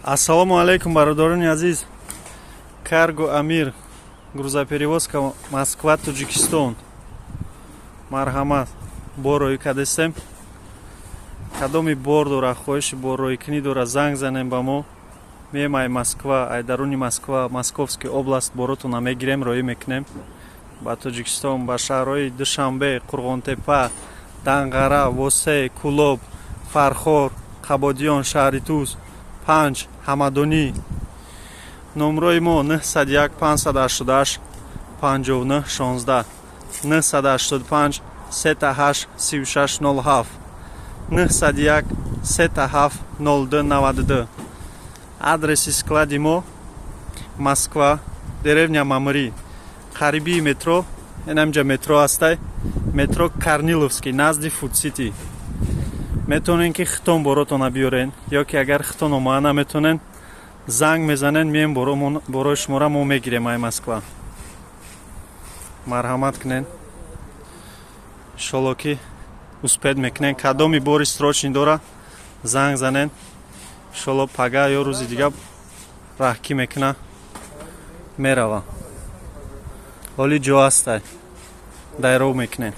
Ассалому алейкум, бародарони азиз. Карго Амир, грузоперевозка Москва, Таджикистон. Марҳамат, боррои кадестем. Кадоми бор дора, хоҳиши боррои кунӣ дора, занг занем ба мо. Меемай Москва, ай даруни Москва, Московский област боротона мегирем, роӣ мекунем ба Таджикистон, ба шаҳрҳои Душанбе, Қурғонтепа, Данғара, Восе, Кулоб, Фархор, Қабодиён, Шаҳри Туз, Панҷ, Ҳамадонӣ. Номрои мо 901 588 59 16 985 38 36 07 901 37 02 92. Адреси склади мо Москва, деревня Мамри, қарибии метро, инамҷа метро астай, метро Корниловский, назди Фуд Сити. метонен ки хитон боротона биёрен, ё ки агар хитон омода наметонен, занг мезанен, меем борои шумора мо мегирем ай Москва. Марҳамат кунен, иншолло ки успед мекунен. Кадоми бори срочни дора, занг занен, иншолло пага ё рӯзи дига раҳкӣ мекуна, мерава. ҳоли ҷо астай, дайров мекунен.